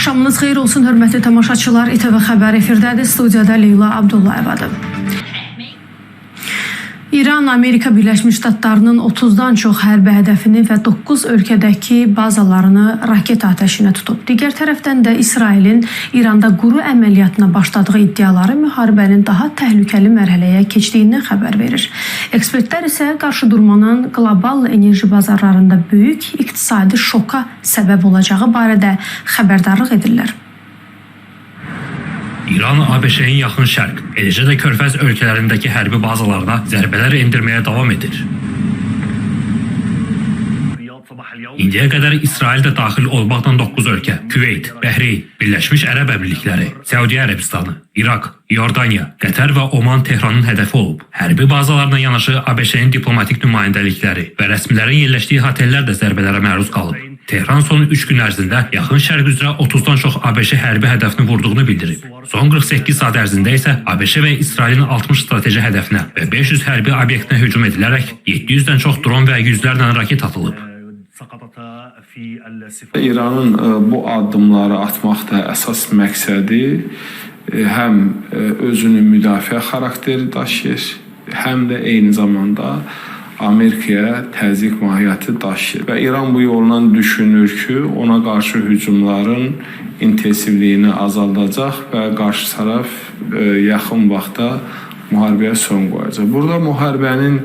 Axşamınız xeyir olsun, hörmətli tamaşaçılar. İTV Xəbər efirdədir. Studiyada Leyla Abdullayevadır. İran Amerika Birləşmiş Ştatlarının 30-dan çox hərbi hədəfini və 9 ölkədəki bazalarını raket atəşinə tutub. Digər tərəfdən də İsrailin İranda quru əməliyyatına başladığı iddiaları müharibənin daha təhlükəli mərhələyə keçdiyindən xəbər verir. Ekspertlər isə qarşıdurmanın qlobal enerji bazarlarında böyük iqtisadi şoka səbəb olacağı barədə xəbərdarlıq edirlər. İran ABŞ-nin yaxın şərq, eləcə də Körfəz ölkələrindəki hərbi bazalarına zərbələr endirməyə davam edir. İndiyə qədər İsraildə daxil olmaqla 9 ölkə, Küveyt, Bəhreyn, Birləşmiş Ərəb Əmirlikləri, Səudiyyə Ərəbistanı, İraq, Yordaniya, Qətər və Oman Tehranın hədəfi olub. Hərbi bazalarla yanaşı ABŞ-nin diplomatik nümayəndəlikləri və rəsmilərin yerləşdiyi hotellər də zərbələrə məruz qalıb. Tehran son 3 gün ərzində yaxın şərq üzrə 30-dan çox ABŞ hərbi hədəfini vurduğunu bildirib. Son 48 saat ərzində isə ABC və İsrailin 60 strateji hədəfinə və 500 hərbi obyektinə hücum edilərək 700-dən çox dron və yüzlərlə raket atılıb. İranın bu addımları atmaqda əsas məqsədi həm özünün müdafiə xarakteri daşıyır, həm də eyni zamanda Amerikaya təzyiq mahiyyəti daşıyır. Və İran bu yolla düşünür ki, ona qarşı hücumların intensivliyini azaldacaq və qarşı tərəf yaxın vaxtda müharibəyə son qoyacaq. Burada müharibənin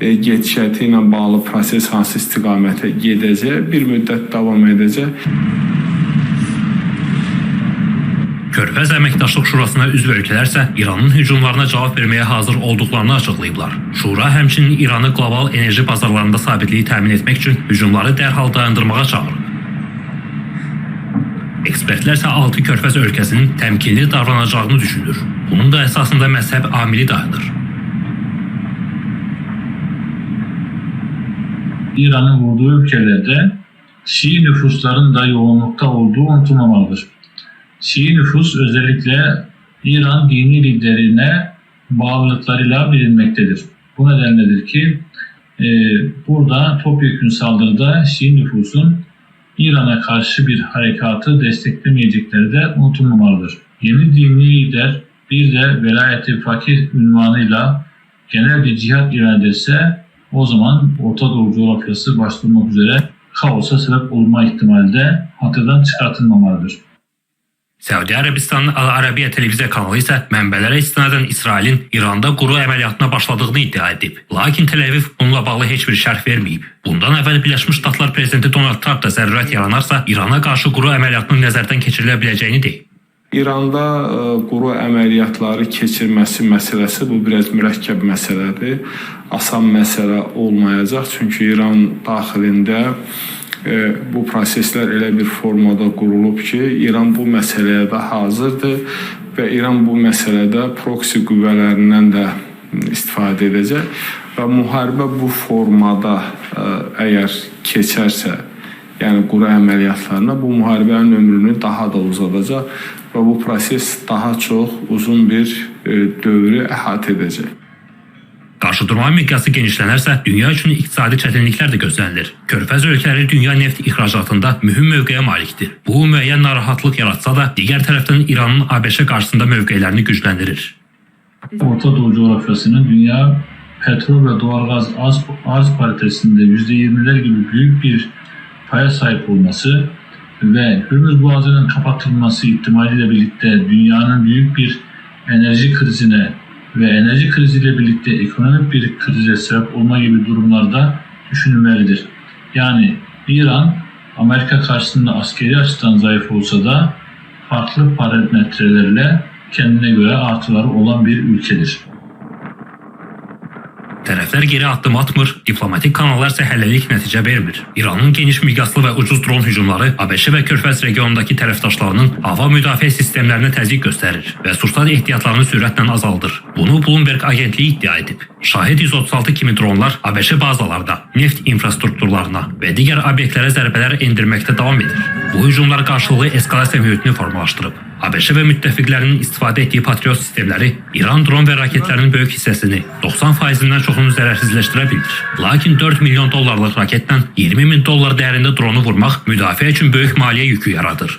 gedişəti ilə bağlı proses hansı istiqamətə gedəcək, bir müddət davam edəcək. Körfəz Əməkdaşlıq Şurasına üzv ölkələr isə İranın hücumlarına cavab verməyə hazır olduqlarını açıqlayıblar. Şura həmçinin İranı qlobal enerji bazarlarında sabitliyi təmin etmək üçün hücumları dərhal dayandırmağa çağırıb. Ekspertlər isə 6 Körfəz ölkəsinin təmkinli davranacağını düşünür. Bunun da əsasında məzhəb amili dayanır. İranın vurduğu ülkelerde Şii nüfusların da yoğunlukta olduğu unutulmamalıdır. Şii nüfus özellikle İran dini liderine bağlılıklarıyla bilinmektedir. Bu nedenledir ki burada topyekün saldırıda Şii nüfusun İran'a karşı bir harekatı desteklemeyecekleri de unutulmamalıdır. Yeni dini lider bir de velayeti fakir ünvanıyla genel bir cihat ilan ederse o zaman Orta Doğu coğrafyası başta olmak üzere kaosa sebep olma ihtimali de hatırdan çıkartılmamalıdır. Səudiyyə Ərəbistanının Al-Arabiyyə televiziya kanalı isə mənbələrə istinadən İsrailin İranda quru əməliyyatına başladığını iddia edib. Lakin Tel Aviv bununla bağlı heç bir şərh verməyib. Bundan əvvəl Birləşmiş Ştatlar prezidenti Donald Trump da zərurət yaranarsa İrana qarşı quru əməliyyatının nəzərdən keçirilə biləcəyini deyib. İranda quru əməliyyatları keçirməsi məsələsi bu biraz mürəkkəb məsələdir. Asan məsələ olmayacaq. Çünki İran daxilində bu proseslər elə bir formada qurulub ki, İran bu məsələyə də hazırdır və İran bu məsələdə proksi qüvvələrindən də istifadə edəcək və müharibə bu formada əgər keçərsə, yəni quru əməliyyatlarına bu müharibənin ömrünü daha da uzadacaq və bu proses daha çox uzun bir dövrü əhatə edəcək. Qarşıdurma miqyası genişlənərsə, dünya üçün iqtisadi çətinliklər də gözlənilir. Körfəz ölkələri dünya neft ixracatında mühüm mövqeyə malikdir. Bu, müəyyən narahatlıq yaratsa da, digər tərəfdən İranın ABŞ qarşısında mövqelərini gücləndirir. Orta Doğu coğrafyasının dünya petrol ve doğalgaz arz paritesinde %20'ler gibi büyük bir paya sahip olması ve Hürmüz Boğazı'nın kapatılması ihtimaliyle birlikte dünyanın büyük bir enerji krizine ve enerji kriziyle birlikte ekonomik bir krize sebep olma gibi durumlarda düşünülmelidir. Yani İran, Amerika karşısında askeri açıdan zayıf olsa da farklı parametrelerle kendine göre artıları olan bir ülkedir. Tərəflər geri addım atmır, diplomatik kanallar isə hələlik nəticə vermir. İranın geniş miqyaslı və ucuz dron hücumları ABŞ və Körfəz regionundakı tərəfdaşlarının hava müdafiə sistemlərinə təzyiq göstərir və sursat ehtiyatlarını sürətlə azaldır. Bunu Bloomberg agentliyi iddia edib. Şahid 136 kimi dronlar ABŞ bazalarda, neft infrastrukturlarına və digər obyektlərə zərbələr endirməkdə davam edir. Bu hücumlar qarşılığı eskalasiya mühitini formalaşdırıb. ABŞ və müttəfiqlərinin istifadə etdiyi Patriot sistemləri İran dron və raketlərinin böyük hissəsini 90%-dən çoxunu zərərsizləşdirə bilir. Lakin 4 milyon dollarlıq raketlə 20 min dollar dəyərində dronu vurmaq müdafiə üçün böyük maliyyə yükü yaradır.